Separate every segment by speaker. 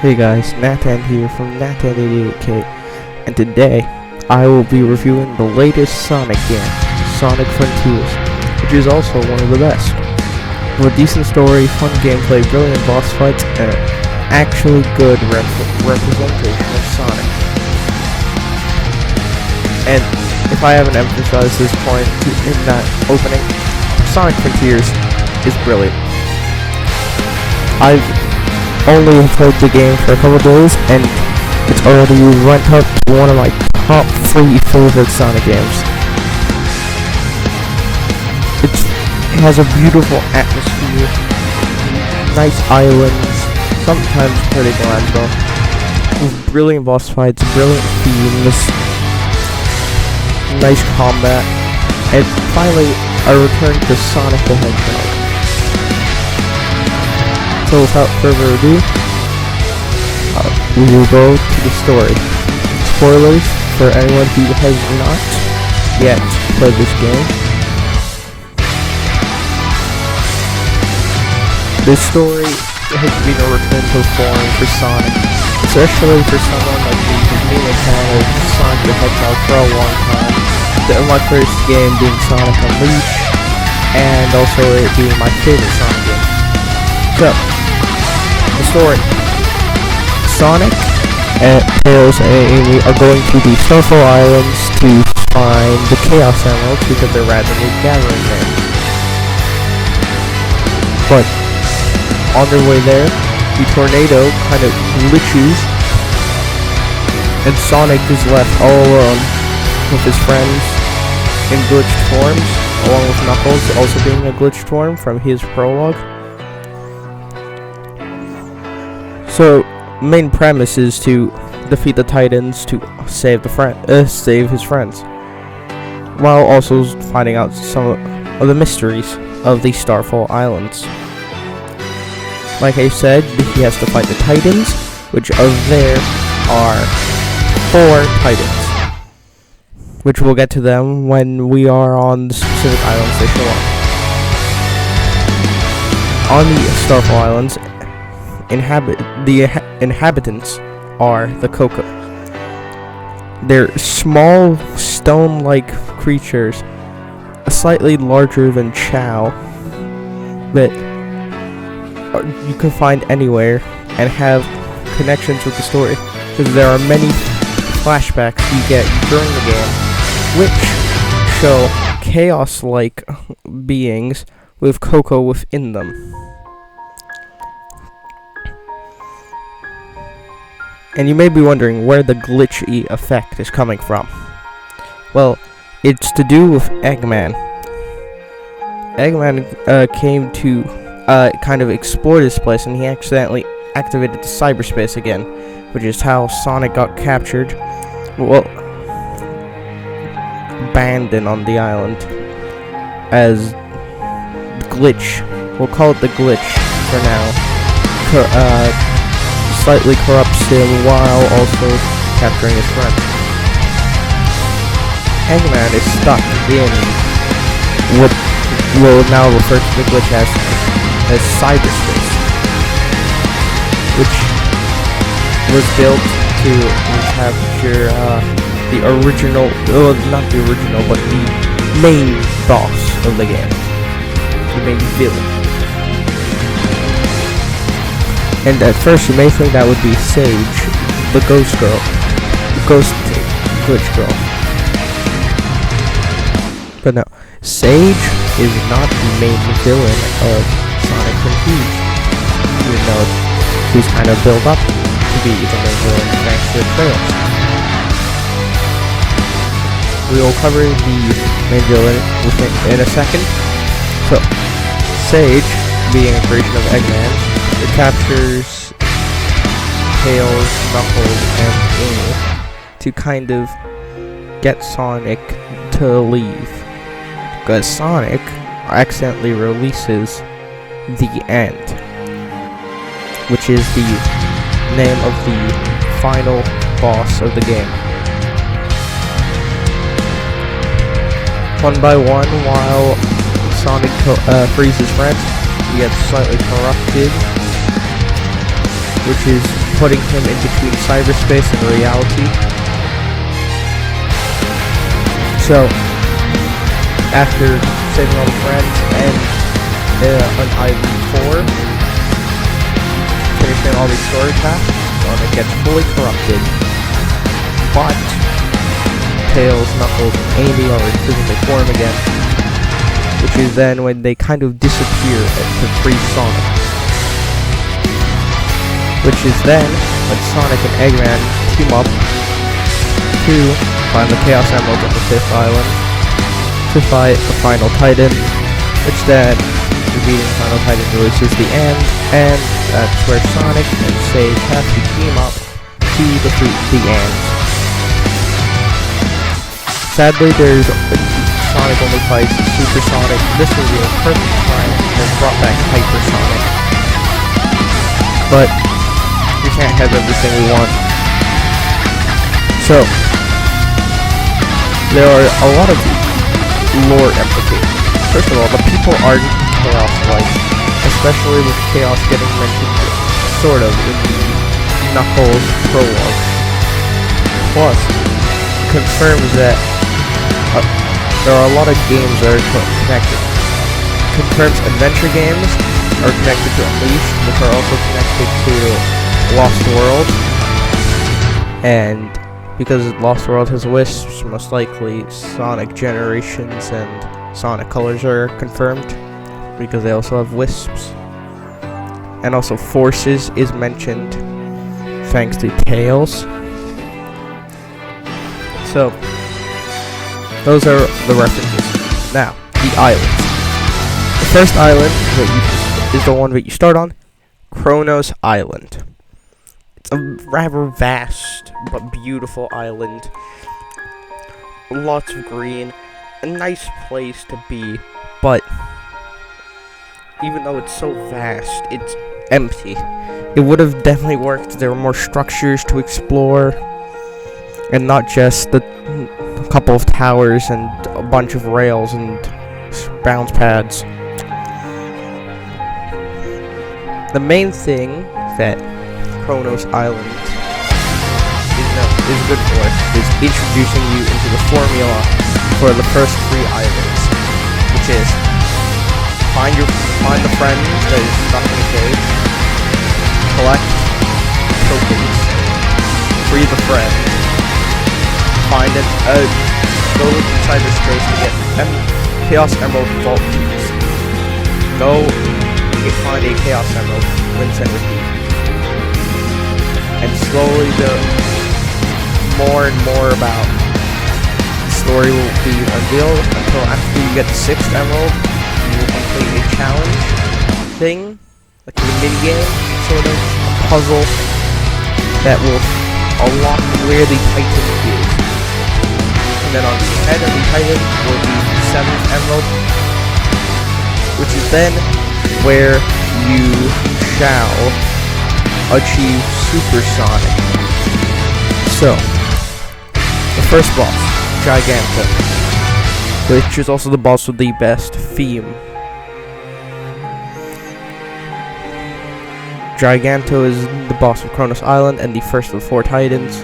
Speaker 1: Hey guys, Nathan here from Nathan88K, and today I will be reviewing the latest Sonic game, Sonic Frontiers, which is also one of the best. With a decent story, fun gameplay, brilliant boss fights, and an actually good representation of Sonic. And if I haven't emphasized this point in that opening, Sonic Frontiers is brilliant. I've only played the game for a couple days, and it's already went up to one of my top 3 favorite Sonic games. It has a beautiful atmosphere, nice islands, sometimes pretty glancing, with brilliant boss fights, brilliant themes, nice combat, and finally a return to Sonic the Hedgehog. So without further ado, we will go to the story. Spoilers for anyone who has not yet played this game. This story has been a return to form for Sonic, especially for someone like me who's been a fan of Sonic the Hedgehog for a long time. My first game being Sonic Unleashed, and also it being my favorite Sonic game. So, the story. Sonic, Tails, and Amy are going to the Starfall Islands to find the Chaos Emeralds because they're randomly gathering there. But on their way there, the tornado kind of glitches, and Sonic is left all alone with his friends in glitched forms, along with Knuckles also being a glitched form from his prologue. So, main premise is to defeat the Titans to save his friends, while also finding out some of the mysteries of the Starfall Islands. Like I said, he has to fight the Titans, which of there are 4 Titans, which we'll get to them when we are on the specific islands they show up. On the Starfall Islands, the inhabitants are the Coco. They're small, stone-like creatures, slightly larger than Chao, that you can find anywhere and have connections with the story, because there are many flashbacks you get during the game which show chaos-like beings with Coco within them. And you may be wondering where the glitchy effect is coming from. Well, it's to do with Eggman. Eggman came to kind of explore this place, and he accidentally activated the cyberspace again, which is how Sonic got captured. Well, abandoned on the island as the glitch. We'll call it the glitch for now. Slightly corrupts him while also capturing his friend. Eggman is stuck in what we'll now refer to the glitch as cyberspace, which was built to capture the original, not the original, but the main boss of the game, the main villain. And at first you may think that would be Sage, the ghost girl, the ghost glitch girl. But no, Sage is not the main villain of Sonic Frontiers, even though she's kind of built up to be the main villain thanks to the trails. We will cover the main villain in a second. So, Sage, being a creation of Eggman, it captures Tails, Knuckles, and Amy to kind of get Sonic to leave, because Sonic accidentally releases the End, which is the name of the final boss of the game. One by one, while Sonic frees his friends, he gets slightly corrupted, which is putting him in between cyberspace and reality. So, after saving all the friends and on Island 4, finishing all these story tasks, Sonic gets fully corrupted. But Tails, Knuckles, and Amy are in physical form again, which is then when they kind of disappear to free Sonic. Which is then when Sonic and Eggman team up to find the Chaos Emeralds on the 5th island to fight the Final Titan, which then, defeating Final Titan releases the end, and that's where Sonic and Sage have to team up to defeat the Ants. Sadly, Sonic only fights Super Sonic. This would be a perfect time to brought back Hyper Sonic. But we can't have everything we want. So, there are a lot of lore implications. First of all, the people are Chaos-like, especially with Chaos getting mentioned sort of in the Knuckles prologue. Plus, confirms that there are a lot of games that are connected. Confirms adventure games are connected to Unleashed, which are also connected to Lost World. And because Lost World has Wisps, most likely Sonic Generations and Sonic Colors are confirmed, because they also have Wisps. And also Forces is mentioned, thanks to Tails. So, those are the references. Now, the islands. The first island is the one that you start on, Kronos Island. It's a rather vast but beautiful island. Lots of green, a nice place to be, but even though it's so vast, it's empty. It would have definitely worked if there were more structures to explore, and not just a couple of towers and a bunch of rails and bounce pads. The main thing that Kronos Island is good for is introducing you into the formula for the first 3 islands, which is find the friend that is stuck in a cave, collect tokens, free the friend, find it, go inside the space to get Chaos Emerald Vault Keys. Go find a Chaos Emerald, rinse and repeat. And slowly more and more about the story will be unveiled until after you get the 6th Emerald, you will complete a challenge thing, like a mini-game, sort of, a puzzle that will unlock where the Titan is. And then on the head of the Titan will be the 7th Emerald, which is then where you shall achieve Super Sonic. So, the first boss, Giganto, which is also the boss with the best theme. Giganto is the boss of Kronos Island and the first of the 4 Titans,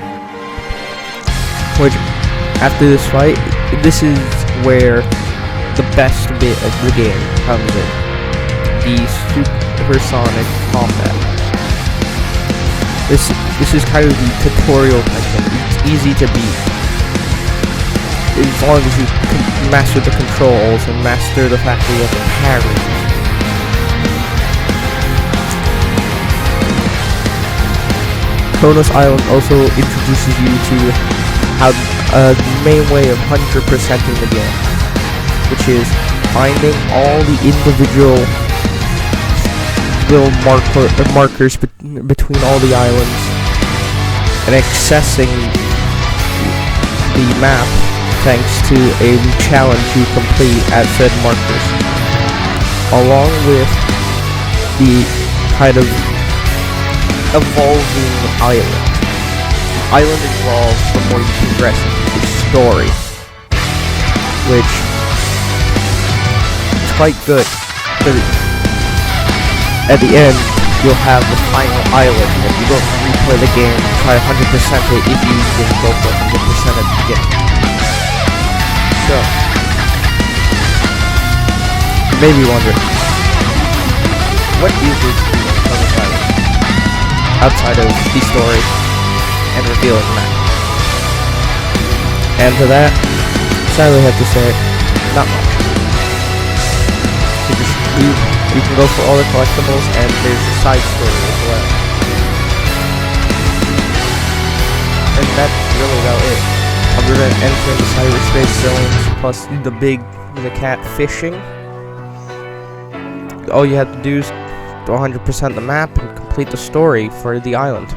Speaker 1: which, after this fight, this is where the best bit of the game comes in. The supersonic combat. This is kind of the tutorial Titan. It's easy to beat, as long as you can master the controls and master the fact that you have to parry. Kronos Island also introduces you to how the main way of 100%ing the game, which is finding all the individual little markers between all the islands and accessing the map thanks to a challenge you complete at said markers, along with the kind of evolving island. The island evolves the more you progress into the story, which is quite good, because at the end, you'll have the final island, and you don't replay the game, try 100% it if you didn't go for 100% at the beginning. So, you may be wondering, what is this Chronos Island, outside of the story and revealing the map? And to that, sadly I have to say, not much. You can go for all the collectibles, and there's a side story as well. And that's really about it. Other than entering the cyberspace zones, plus the cat fishing, all you have to do is do 100% the map and complete the story for the island.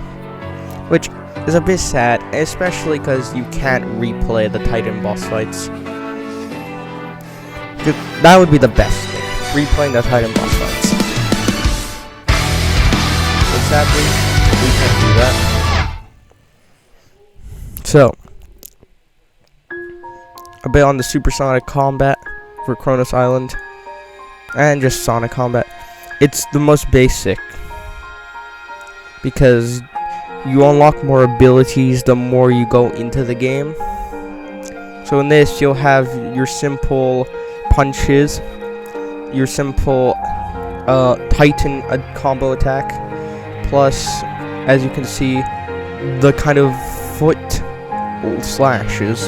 Speaker 1: Which is a bit sad, especially because you can't replay the Titan boss fights. That would be the best thing. Replaying the Titan boss fights. But sadly, we can't do that. So, a bit on the supersonic combat for Chronos Island, and just sonic combat. It's the most basic, because you unlock more abilities the more you go into the game. So in this, you'll have your simple punches, your simple Titan combo attack, plus, as you can see, the kind of foot slashes.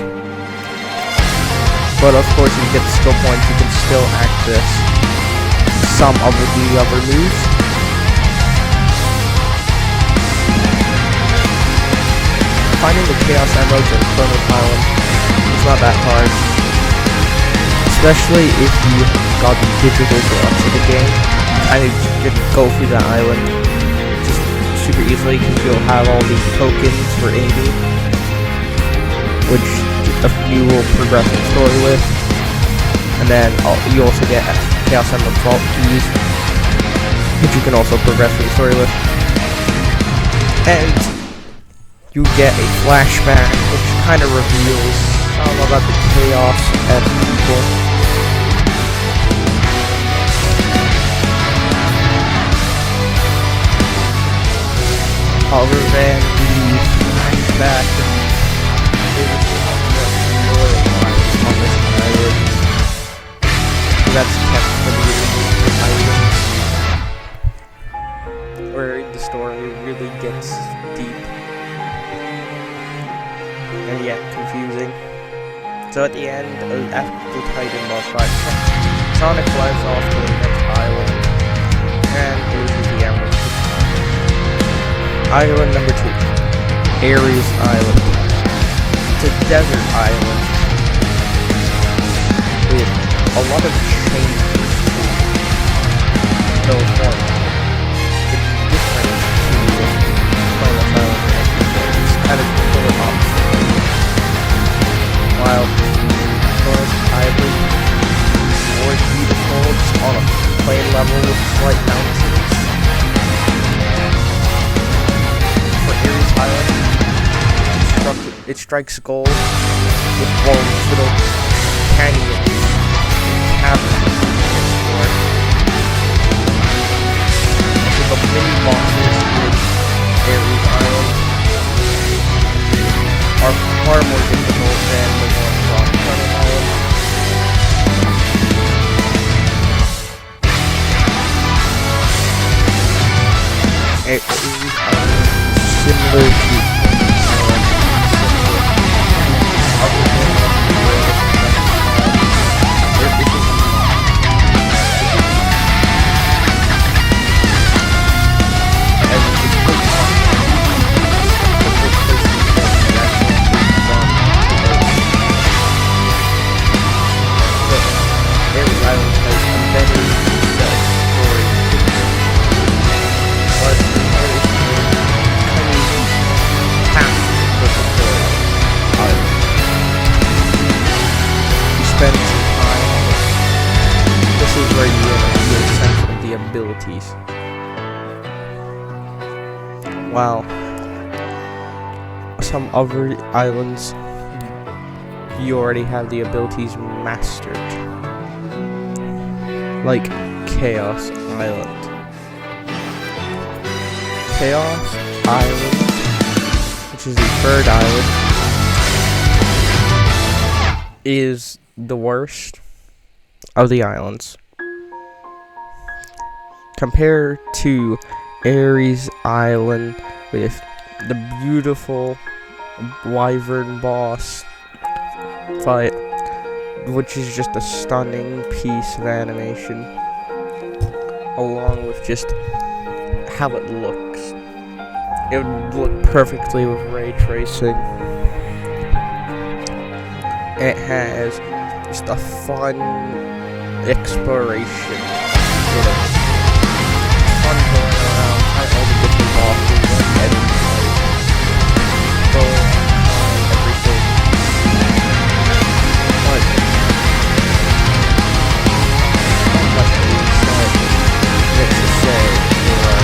Speaker 1: But of course, if you get the skill points, you can still access some of the other moves. Finding the Chaos Emeralds in Chronos Island is not that hard, especially if you got the digital deluxe of the game. And you can go through the island just super easily because you'll have all these tokens for aiming, which you will progress the story with. And then you also get Chaos Emerald Vault keys, which you can also progress the story with. And you get a flashback, which kind of reveals some about the Chaos and people. Other than the flashback, on this island, that's kept for the islands, where the story really gets deep and yet confusing. So at the end, after the Titan boss fight, Sonic flies off to the next island and loses the emerald. Island number 2, Ares Island. It's a desert island with a lot of changes to the form. It's different to Chronos Island. It's kind of polar opposite. While Chronos Island is more beautiful, just on a plain level with slight bounces. For Ares Island, it strikes gold with all these little canyons, caverns to explore. So the mini bosses in Ares Island are far more difficult than the ones on Chronos Island. Ares Island is similar to abilities. Wow. Some other islands, you already have the abilities mastered. Like Chaos Island. Chaos Island, which is the third island, is the worst of the islands. Compared to Ares Island with the beautiful wyvern boss fight, which is just a stunning piece of animation, along with just how it looks. It would look perfectly with ray tracing. It has just a fun exploration. Fun going around, find all the different bosses and enemies, go on everything. But not much being said, let's just say, for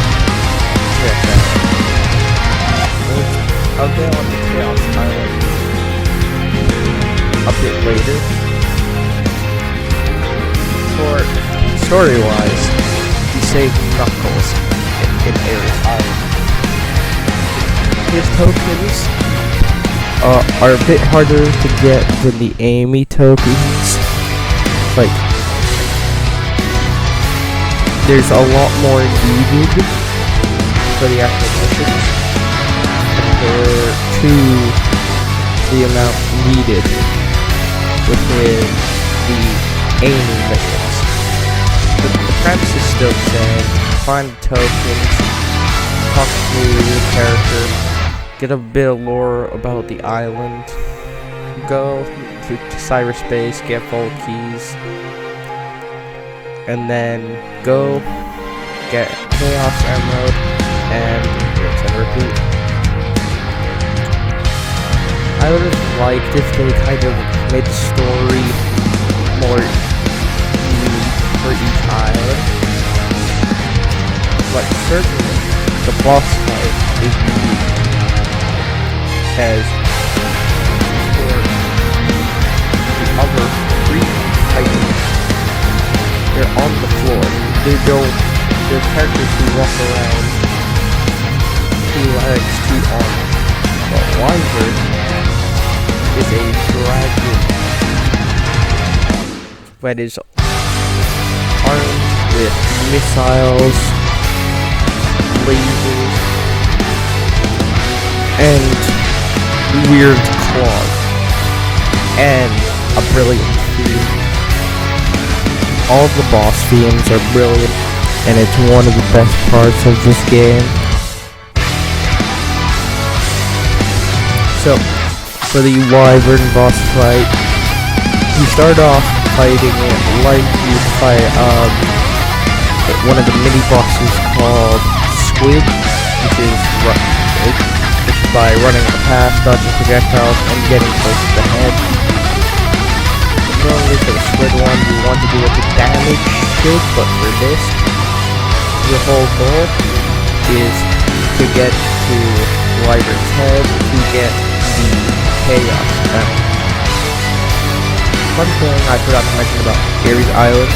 Speaker 1: I'll get on the Chaos Island a bit later. For story-wise, you save Knuckles in Ares Island. His tokens are a bit harder to get than the Amy tokens. Like, there's a lot more needed for the actual missions compared to the amount needed within the Amy missions. The premise is still the same. Find the tokens, talk to the character, get a bit of lore about the island, go to cyberspace, get full keys, and then go get Chaos Emerald and rinse and repeat. I would have liked if they kind of made the story more unique for each island, but certainly the boss fight is unique, as for the other three titans, they're on the floor. They're characters who walk around, 2 legs, 2 arms. But Wyvern is a dragon that is armed with missiles, lasers, and weird claws, and a brilliant theme. All the boss themes are brilliant, and it's one of the best parts of this game. So, for the Wyvern boss fight, you start off fighting it like you fight one of the mini bosses called Squid, which is by running on the path, dodging projectiles, and getting close to the head. Normally for the Squid one, you want to do what the damage should, but for this, your whole goal is to get to Wyvern's head to get the Chaos Emerald. One thing I forgot to mention about Ares Island,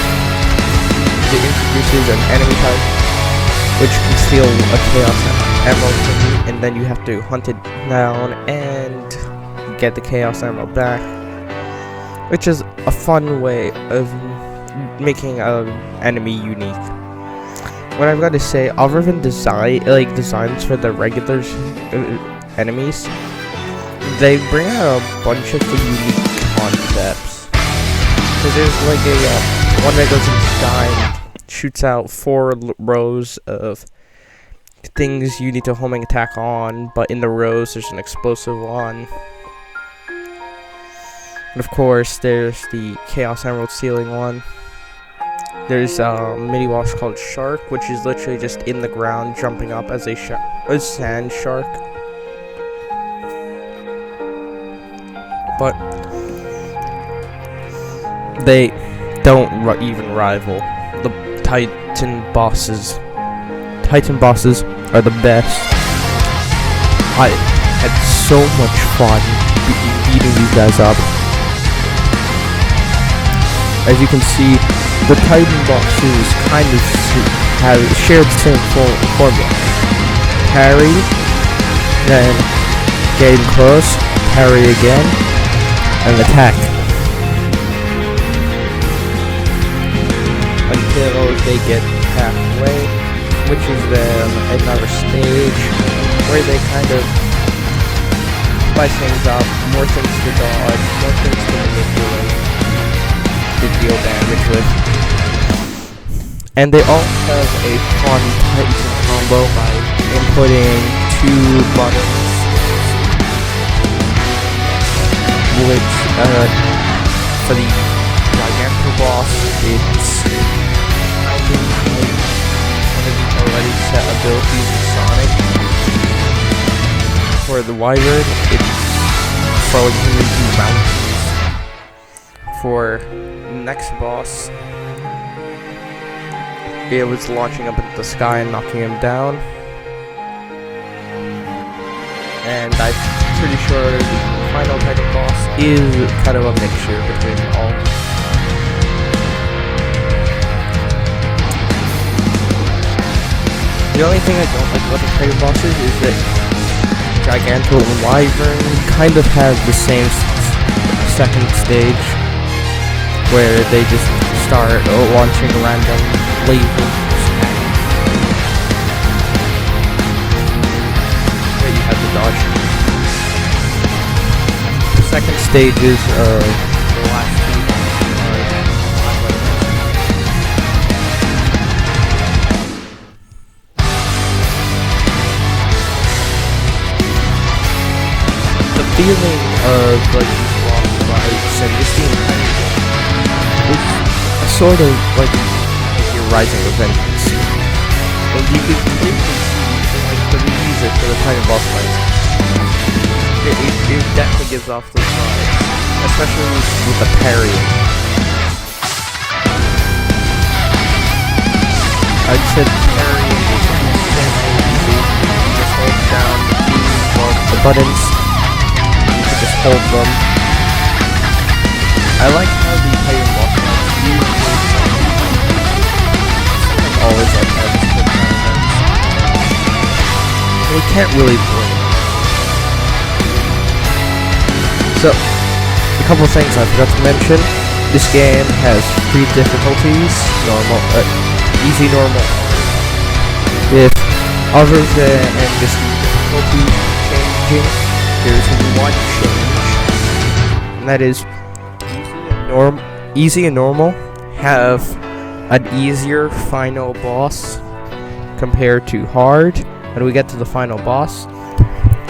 Speaker 1: it introduces an enemy type which can steal a Chaos Emerald from you, and then you have to hunt it down and get the Chaos Emerald back, which is a fun way of making an enemy unique. What I've got to say, other than designs for the regular enemies, they bring out a bunch of the unique concepts. So there's like one that goes in the sky and shoots out 4 rows of things you need to homing attack on, but in the rows there's an explosive one. And of course there's the Chaos Emerald stealing one. There's a mini boss called Shark, which is literally just in the ground jumping up as a sand shark. But they don't even rival the Titan bosses. Titan bosses are the best. I had so much fun beating these guys up. As you can see, the Titan bosses kind of have shared the same formula. parry, then getting close, parry again, and attack. Until they get halfway, which is then another stage where they kind of spice things up, more things to dodge, more things to manipulate, to deal damage with. And they all have a fun Titan combo by inputting 2 buttons, which for the Giganto boss, it's kind of like one of the already set abilities of Sonic. For the Wyvern, it's throwing him into mountains. For the next boss, it was launching up into the sky and knocking him down. And I'm pretty sure the final Titan boss is kind of a mixture between all. The only thing I don't like about the Titan bosses is that Giganto and Wyvern kind of have the same second stage, where they just start launching random lasers. There you have the dodge. The second stages of the last 2 feeling of like these boss fights and just being kind of sort of like your Rising of Vengeance. And you can completely see like the music for the Titan boss fights. It definitely gives off those vibes, especially with the parrying. I'd say the parrying is insanely easy. You just hold down the buttons. Just hold them. I like how the Titan boss fights usually always like have this quick time events. We can't really blame. So, a couple of things I forgot to mention. This game has 3 difficulties: normal, easy, normal. With others and just difficulty changing, there's one change, and that is easy and normal have an easier final boss compared to hard. When we get to the final boss,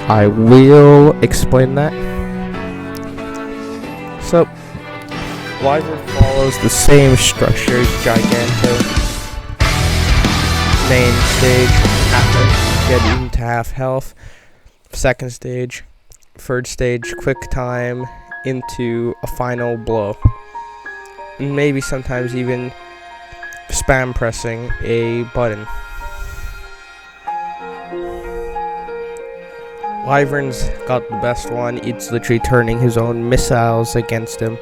Speaker 1: I will explain that. So, Wyvern follows the same structure as Giganto. Main stage, after getting to half health. Second stage, third stage, quick time into a final blow. Maybe sometimes even spam pressing a button. Wyvern's got the best one. It's literally turning his own missiles against him.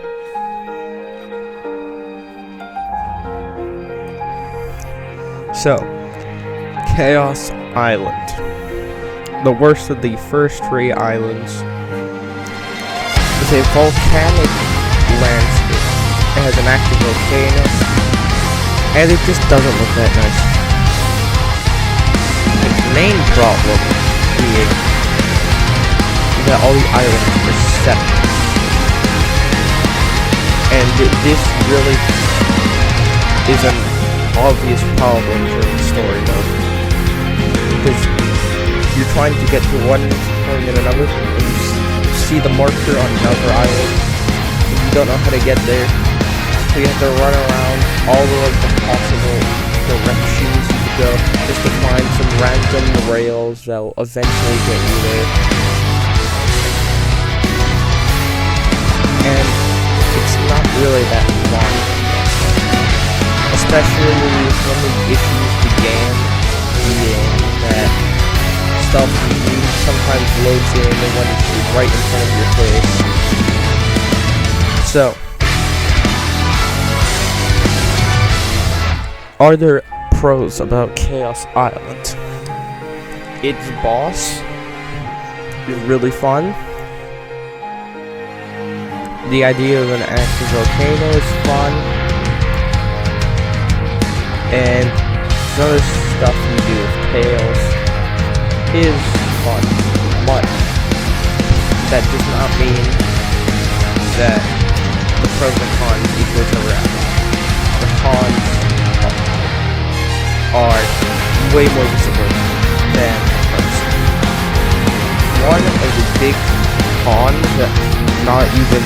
Speaker 1: So, Chaos Island. The worst of the first 3 islands is a volcanic landscape. It has an active volcano, and it just doesn't look that nice. Its main problem being that all the islands are separate, and this really is an obvious problem during the story mode, because you're trying to get to one point and another, and you see the marker on another island, and you don't know how to get there, so you have to run around all of the possible directions you could go, just to find some random rails that will eventually get you there. And it's not really that fun, especially when the issues began being that stuff sometimes loads in and when it's right in front of your face. So, are there pros about Chaos Island? its boss is really fun. The idea of an active volcano is fun. And some of the stuff you do with Tails is fun. But that does not mean that the pros and cons equal each other out. The cons are way more visible than the pros. One of the big cons that not even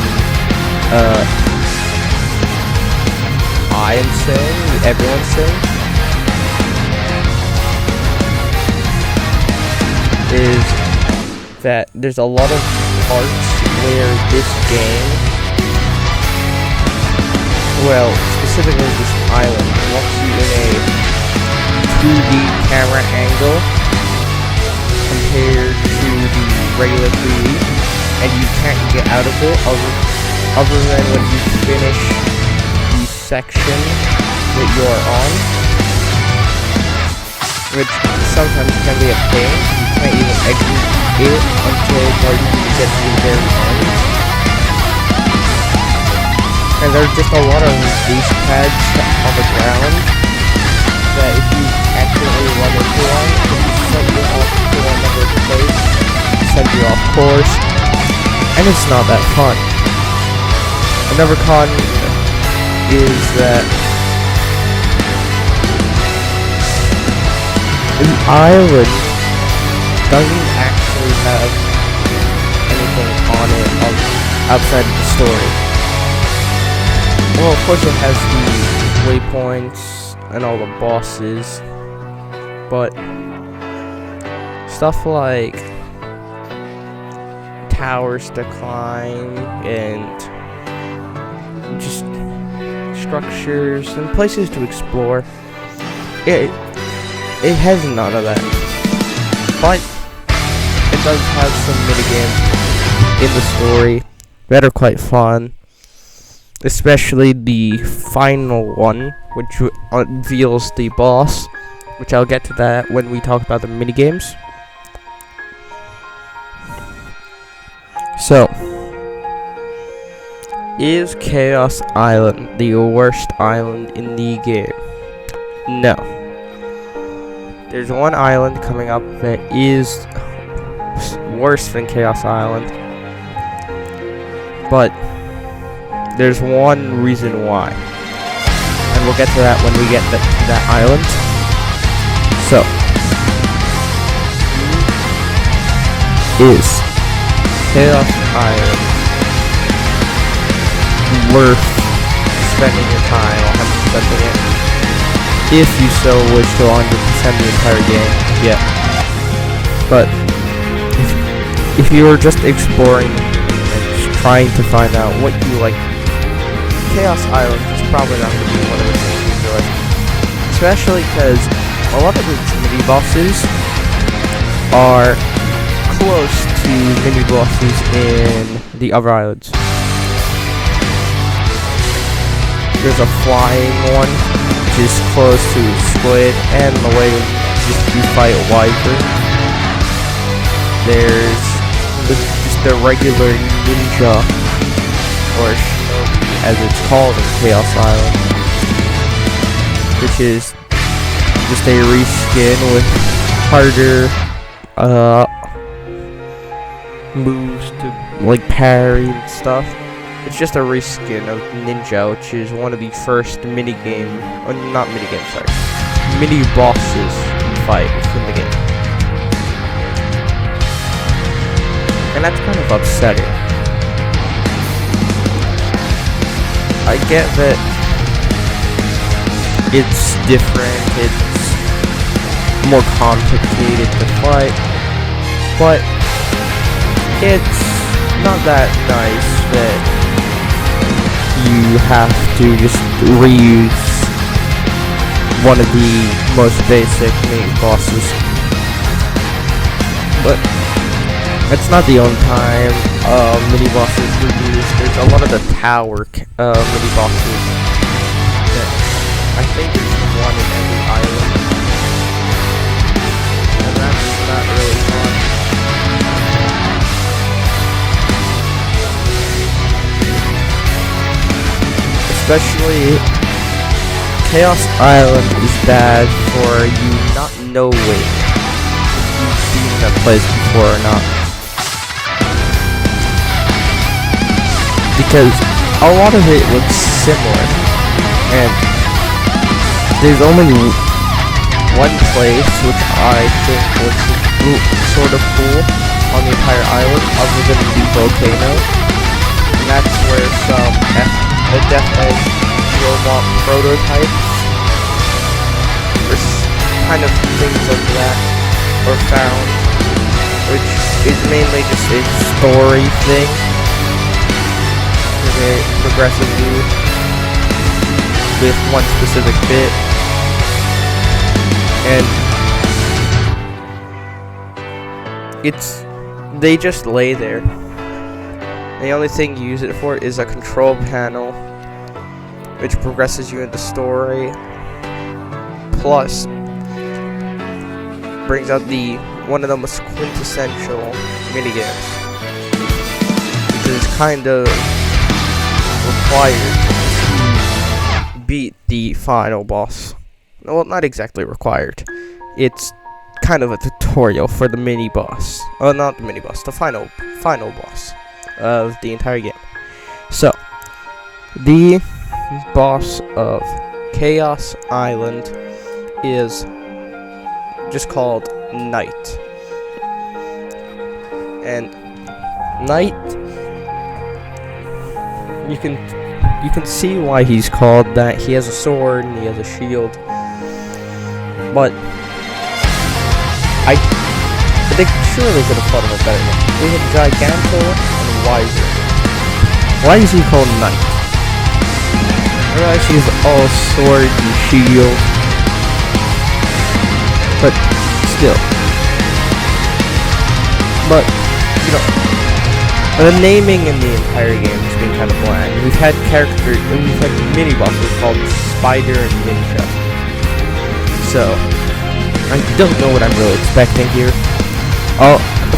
Speaker 1: I am saying, everyone's saying, is that there's a lot of parts where this game, well, specifically this island, locks you in a 2D camera angle compared to the regular 3D, and you can't get out of it other than when you finish the section that you're on, which sometimes can be a pain. You can't even exit it until you get to the very end. And there's just a lot of base pads on the ground that if you accidentally run into one, it can send you off to another place, send you off course, and it's not that fun. Another con is that the island doesn't actually have anything on it outside of the story. Well, of course it has the waypoints and all the bosses, but stuff like towers to climb and just structures and places to explore, it has none of that. But it does have some minigames in the story that are quite fun, especially the final one, which unveils the boss, which I'll get to that when we talk about the minigames. So, is Chaos Island the worst island in the game? No. There's one island coming up that is worse than Chaos Island, but there's one reason why, and we'll get to that when we get to that island. So, is Chaos Island worth spending your time 100% in it? If you so wish to 100% the entire game, yeah. But if you are just exploring and just trying to find out what you like, Chaos Island is probably not going to be one of the things you enjoy. Especially because a lot of the mini bosses are close to mini bosses in the other islands. There's a flying one, which is close to Squid, and the way you fight Wyvern. There's just a regular ninja, or shinobi, as it's called in Chaos Island, which is just a reskin with harder moves to like parry and stuff. It's just a reskin of Ninja, which is one of the first mini bosses you fight within the game. And that's kind of upsetting. I get that it's different, it's more complicated to fight, but it's not that nice that you have to just reuse one of the most basic mini bosses. But it's not the only time mini bosses were used. There's a lot of the tower mini bosses that I think there's one in every island, and that's not Especially Chaos Island is bad for you not knowing if you've been in that place before or not. Because a lot of it looks similar, and there's only one place which I think looks sort of cool on the entire island, other than the volcano, and that's where some Death Edge robot prototypes or kind of things like that are found, which is mainly just a story thing. It progresses you with one specific bit, and they just lay there. The only thing you use it for is a control panel, which progresses you in the story, plus brings out one of the most quintessential minigames, which is kind of required to beat the final boss. Well, not exactly required. It's kind of a tutorial for the mini boss. Oh, not the mini boss, the final boss of the entire game. So, the boss of Chaos Island is just called Knight. And Knight, you can see why he's called that. He has a sword and he has a shield. But I think surely they could have thought of a better name. We have Giganto and Wyvern. Why is he called Knight? I realize he's all sword and shield, but still. But you know, the naming in the entire game has been kind of bland. We've had mini bosses called Spider and Ninja. So, I don't know what I'm really expecting here.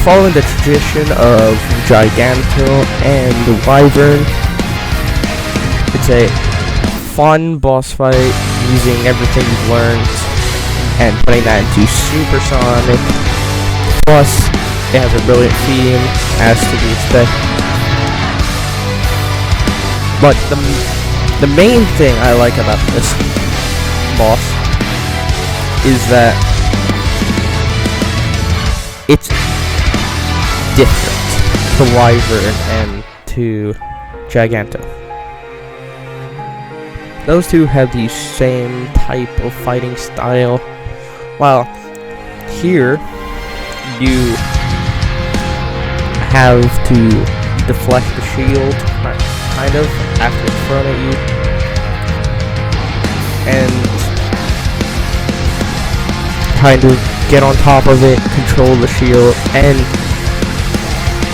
Speaker 1: Following the tradition of Giganto and the Wyvern, it's a fun boss fight using everything you've learned and putting that into Supersonic. Plus, it has a brilliant theme, as to be expected. But the main thing I like about this boss is that it's different to Wyvern and to Giganto. Those two have the same type of fighting style, while here you have to deflect the shield, kind of, after it's thrown at you, and kind of get on top of it, control the shield, and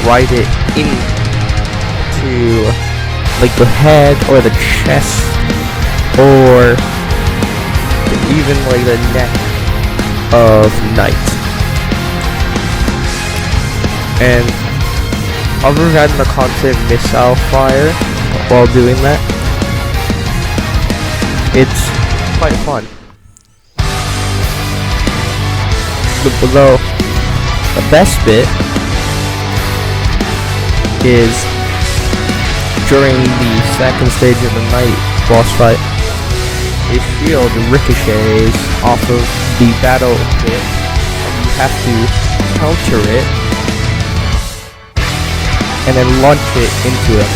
Speaker 1: ride it into like the head or the chest, or even like the neck of Knight. And other than the constant missile fire while doing that, it's quite fun. Though the best bit is during the second stage of the Knight boss fight. His shield ricochets off of the battle pit, and you have to counter it and then launch it into him,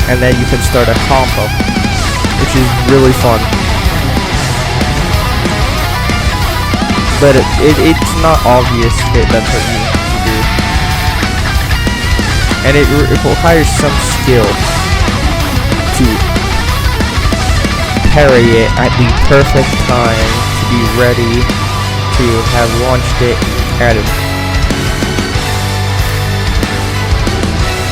Speaker 1: and then you can start a combo, which is really fun. But it's not obvious that that's what you need to do, and it requires some skill to parry it at the perfect time to be ready to have launched it at him.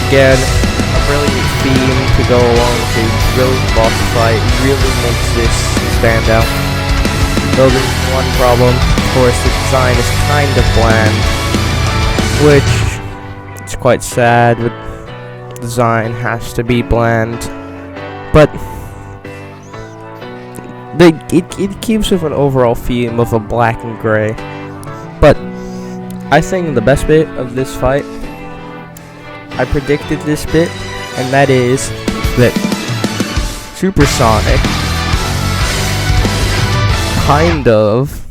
Speaker 1: Again, a brilliant theme to go along with a brilliant boss fight really makes this stand out. Though there's one problem, of course, the design is kind of bland, which is quite sad, but design has to be bland, but it keeps with an overall theme of a black and gray. But I think the best bit of this fight, I predicted this bit, and that is that Supersonic kind of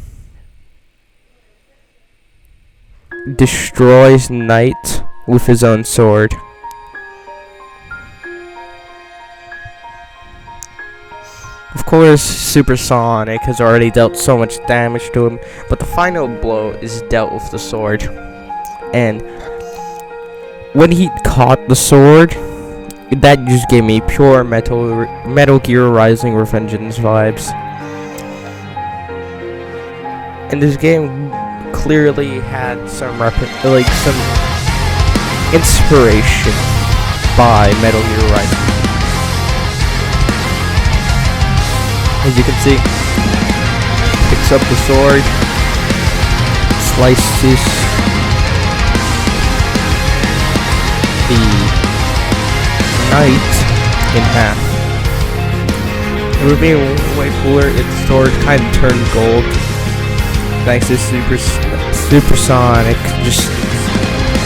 Speaker 1: destroys Knight with his own sword. Of course, Supersonic has already dealt so much damage to him, but the final blow is dealt with the sword. And when he caught the sword, that just gave me pure Metal Gear Rising Revengeance vibes. And this game clearly had some inspiration by Metal Gear Rising. As you can see, picks up the sword, slices the Knight in half. It would be way cooler if the sword kind of turned gold, thanks to Supersonic just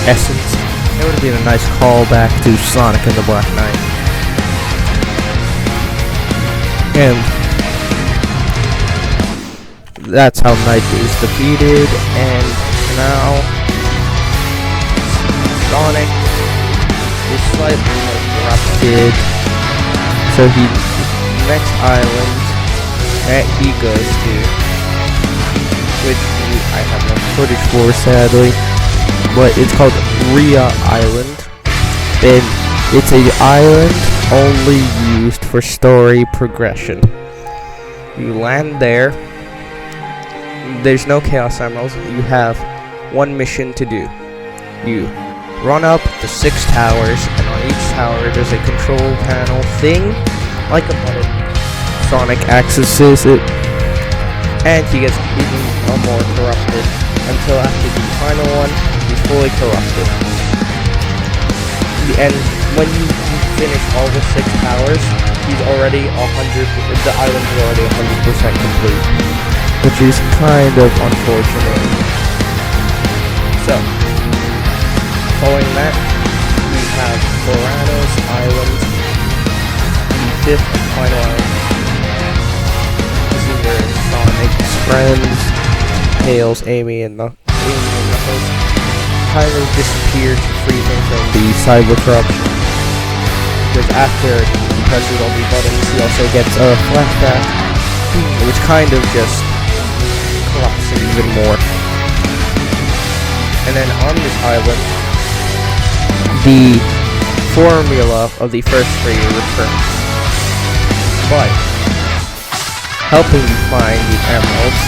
Speaker 1: essence. It would have been a nice callback to Sonic and the Black Knight. And that's how Knight is defeated, and now Sonic is slightly more corrupted. So next island that he goes to, which I have no footage for sadly, but it's called Rhea Island, and it's an island only used for story progression. You land there. There's no Chaos Emeralds. You have one mission to do. You run up the 6 towers, and on each tower there's a control panel thing, like a button. Sonic accesses it, and he gets even more corrupted, until after the final one, he's fully corrupted. And when you finish all the 6 towers, he's already the island is already 100% complete, which is kind of unfortunate. So, following that, we have Boranos Island, the 5th and final island. This is where Sonic's friends, Tails, Amy, and Knuckles kind of disappeared to free him from the cyber corruption. Because after he presses all the buttons, he also gets a flashback, which kind of just corrupts him even more. And then on this island, the formula of the first 3 returns. But helping you find the emeralds,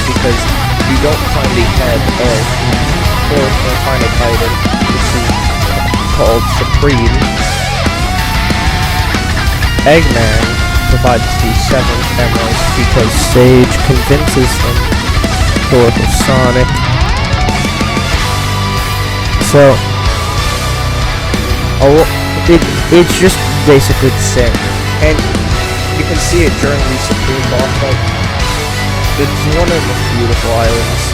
Speaker 1: because you don't find the head of the 4th and final titan, which is called Supreme. Eggman provides the 7th emerald because Sage convinces him to work with Sonic. So, it's just basically the same. And you can see it during the Supreme boss fight. It's one of the most beautiful islands,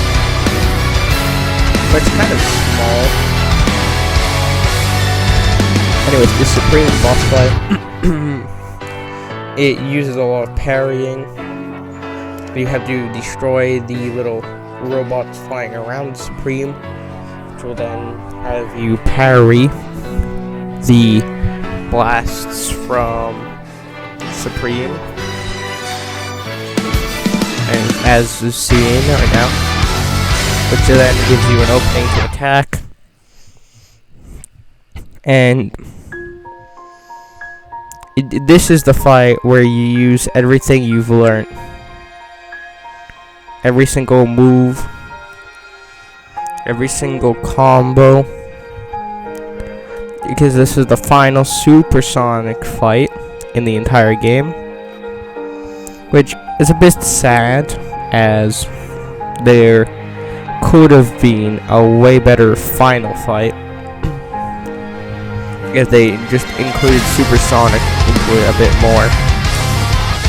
Speaker 1: but it's kind of small. Anyways, the Supreme boss fight, it uses a lot of parrying. You have to destroy the little robots flying around Supreme, which will then have you parry the blasts from Supreme. And as is seen right now, which then gives you an opening to attack. And this is the fight where you use everything you've learned. Every single move, every single combo. Because this is the final Supersonic fight in the entire game. Which is a bit sad, as there could have been a way better final fight. if they just included Supersonic into it a bit more.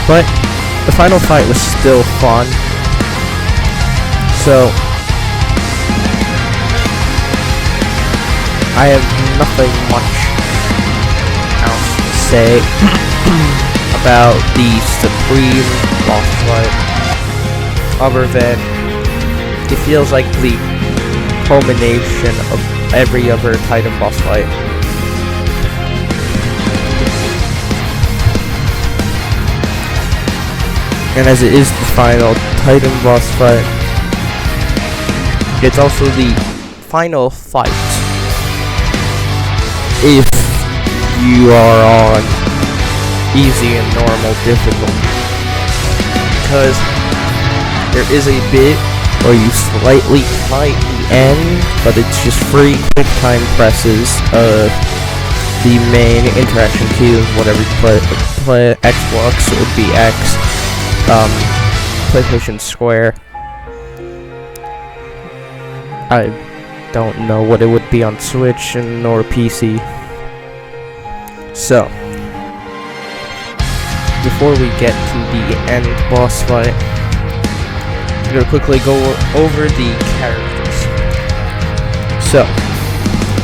Speaker 1: But the final fight was still fun. So I have nothing much else to say about the Supreme boss fight, other than it feels like the culmination of every other Titan boss fight. And as it is the final Titan boss fight, it's also the final fight if you are on easy and normal difficulty, because there is a bit where you slightly fight the end, but it's just free quick time presses of the main interaction keys, whatever you play Xbox, it would be X, PlayStation Square. I don't know what it would be on Switch and nor PC. So, before we get to the end boss fight, I'm gonna quickly go over the characters. So,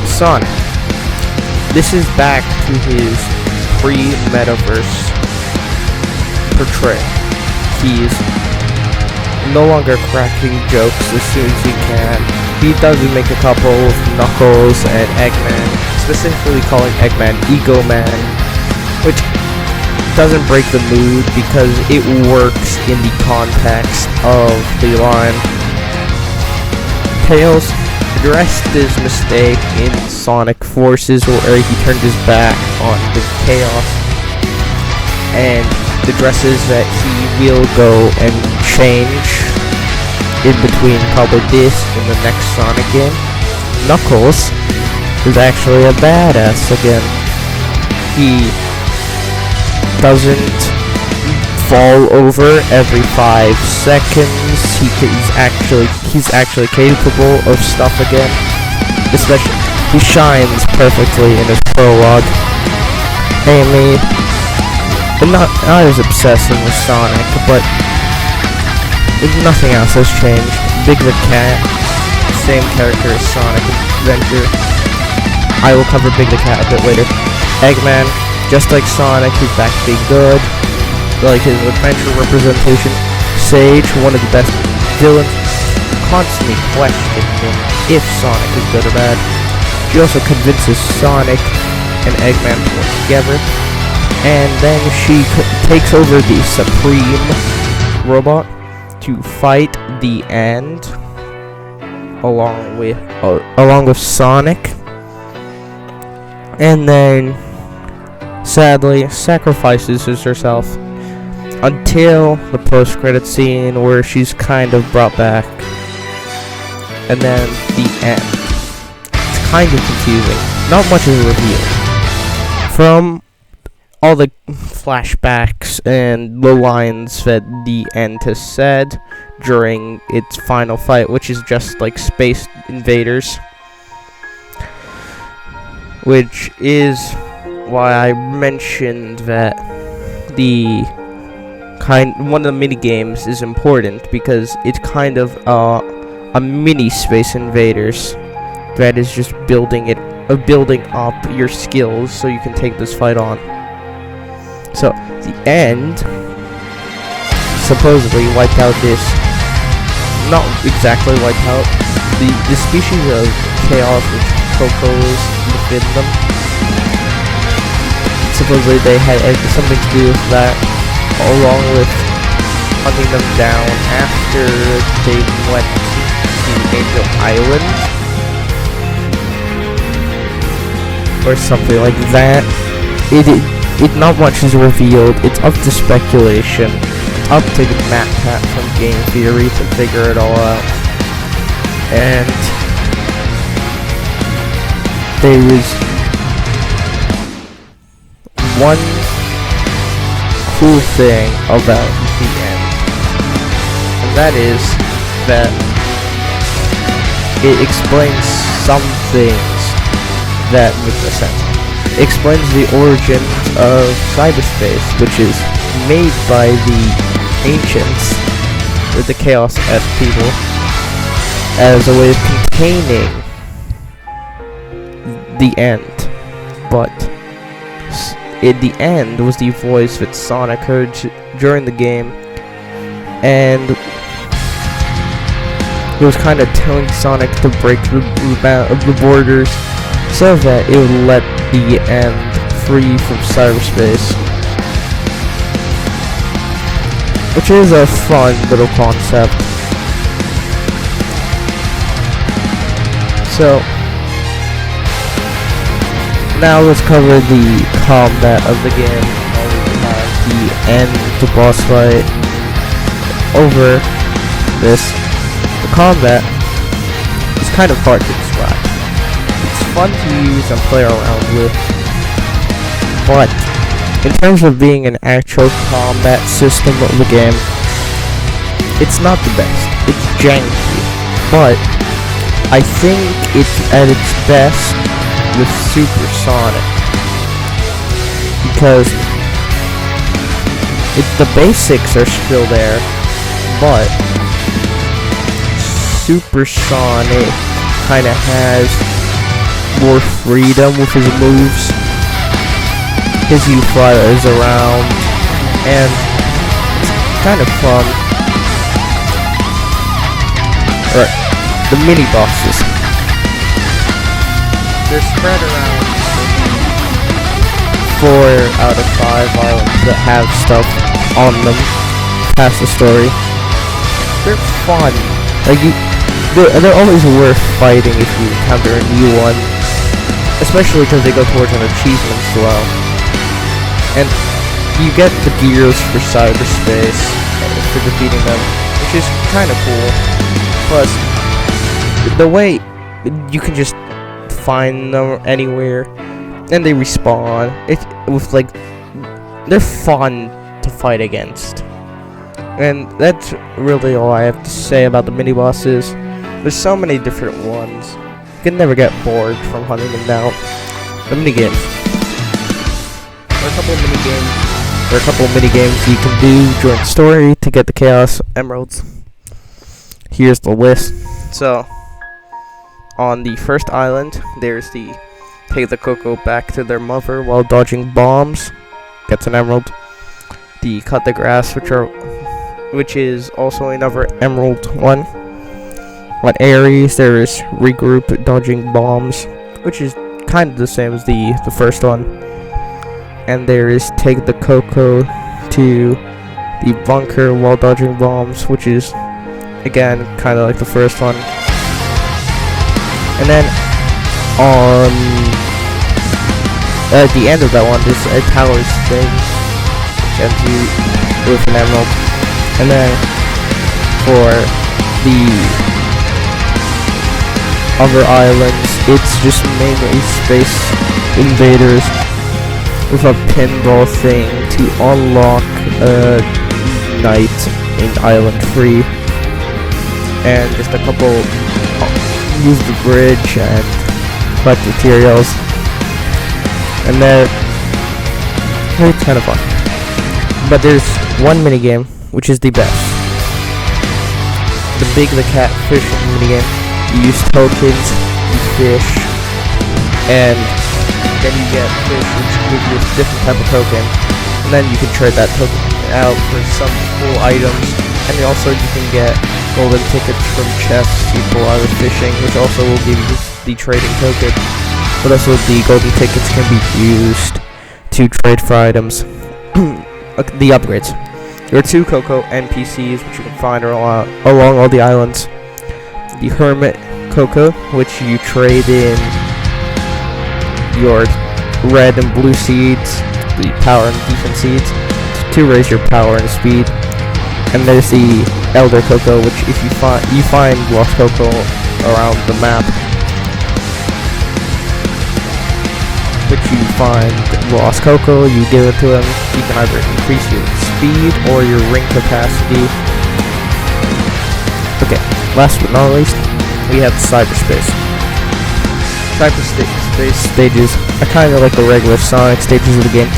Speaker 1: Sonic. This is back to his pre-metaverse portrayal. He's no longer cracking jokes as soon as he can. He does make a couple with Knuckles and Eggman, specifically calling Eggman Ego Man, which doesn't break the mood because it works in the context of the line. Tails addressed his mistake in Sonic Forces, where he turned his back on the chaos, and addresses that he will go and change in between probably this and the next Sonic game. Knuckles is actually a badass again. He doesn't fall over every 5 seconds. He's actually capable of stuff again. Especially, he shines perfectly in his prologue. Mainly, not as obsessing with Sonic, but nothing else has changed. Big the Cat, same character as Sonic Adventure. I will cover Big the Cat a bit later. Eggman, just like Sonic, he's back to being good, like his adventure representation. Sage, one of the best villains, constantly questioning him if Sonic is good or bad. She also convinces Sonic and Eggman to work together, and then she takes over the Supreme robot to fight the end along with Sonic, and then sadly sacrifices herself until the post-credit scene where she's kind of brought back, and then the end. It's kind of confusing. Not much is revealed from all the flashbacks and the lines that the end has said during its final fight, which is just like Space Invaders, which is why I mentioned that one of the mini games is important, because it's kind of a mini Space Invaders that is just building up your skills so you can take this fight on. So the end supposedly wiped out this, not exactly wiped out, the species of chaos which Coco's within them. Supposedly they had something to do with that, along with hunting them down after they went to Angel Island, or something like that. Not much is revealed. It's up to speculation. It's up to Matt Pat from Game Theory to figure it all out. And there is one cool thing about the end, and that is that it explains some things that make no sense. explains the origin of cyberspace, which is made by the ancients, or the Chaos F people, as a way of containing the end. But the end was the voice that Sonic heard during the game, and it was kind of telling Sonic to break the borders so that it would let the end free from cyberspace, which is a fun little concept. So now let's cover the combat of the game. We have the end to boss fight. Over this, the combat is kind of hard to describe. It's fun to use and play around with, but in terms of being an actual combat system of the game, it's not the best. It's janky, but I think it's at its best with Super Sonic, because the basics are still there, but Super Sonic kinda has more freedom with his moves. His U-flies around, and it's kind of fun. Alright, the mini bosses. They're spread around 4 out of 5 islands that have stuff on them past the story. They're fun. Like, they're always worth fighting if you encounter a new one, especially because they go towards an achievement as well. And you get the gears for cyberspace for defeating them, which is kind of cool. Plus, the way you can just find them anywhere, and they respawn. They're fun to fight against. And that's really all I have to say about the mini bosses. There's so many different ones. You can never get bored from hunting them down. The mini games. There are a couple of mini games you can do during the story to get the Chaos Emeralds. Here's the list. So, on the first island, there's the take the Coco back to their mother while dodging bombs. Gets an emerald. The cut the grass, which is also another emerald one. On Ares, there is regroup dodging bombs, which is kind of the same as the first one. And there is take the Coco to the bunker while dodging bombs, which is again kind of like the first one. And then on at the end of that one, there's a towers thing, which ends you with an emerald. And then for the other islands, it's just mainly Space Invaders with a pinball thing to unlock a night in Island 3. And just a couple use the bridge and collect materials. And then it's kind of fun. But there's one minigame which is the best. The Big the Cat fishing minigame. You use tokens, you fish, and then you get fish which give you a different type of token. And then you can trade that token out for some cool items. And also you can get golden tickets from chests you pull out of fishing, which also will give you the trading token. But also the golden tickets can be used to trade for items. The upgrades. There are 2 Coco NPCs which you can find along all the islands. The Hermit Coco, which you trade in your red and blue seeds, the power and defense seeds, to raise your power and speed. And there's the Elder Coco, which if you find Lost Coco around the map, which you find Lost Coco, you give it to him. You can either increase your speed or your ring capacity. Okay, last but not least, we have cyberspace. type of stages are kind of like the regular Sonic stages of the game.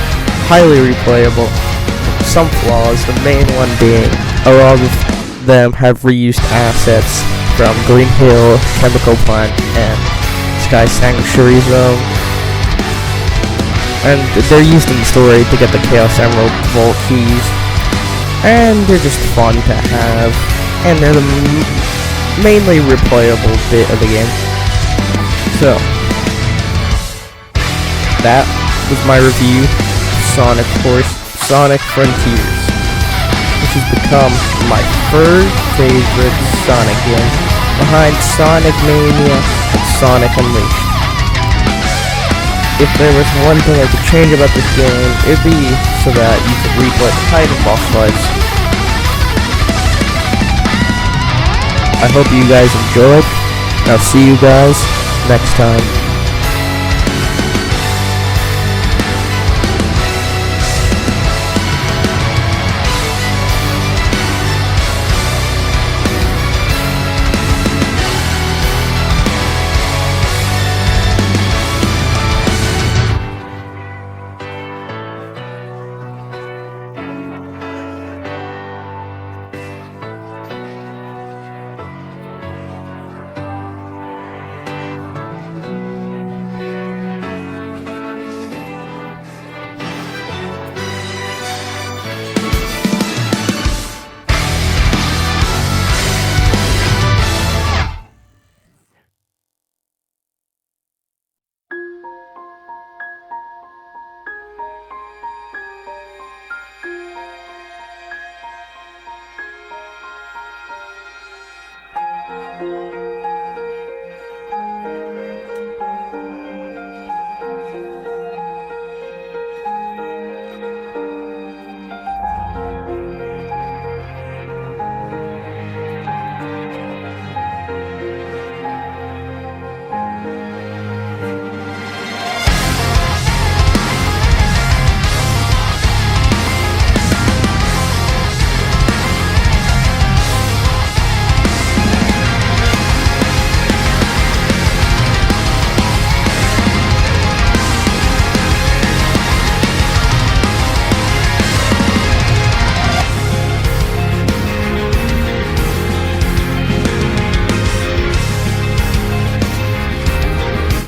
Speaker 1: Highly replayable. Some flaws, the main one being a lot of them have reused assets from Green Hill, Chemical Plant, and Sky Sanctuary Zone. And they're used in the story to get the Chaos Emerald Vault keys. And they're just fun to have. And they're the mainly replayable bit of the game. So, that was my review of Sonic Frontiers, which has become my third favorite Sonic game, behind Sonic Mania and Sonic Unleashed. If there was one thing I could change about this game, it'd be so that you could replay the Titan boss fights. I hope you guys enjoyed, and I'll see you guys next time.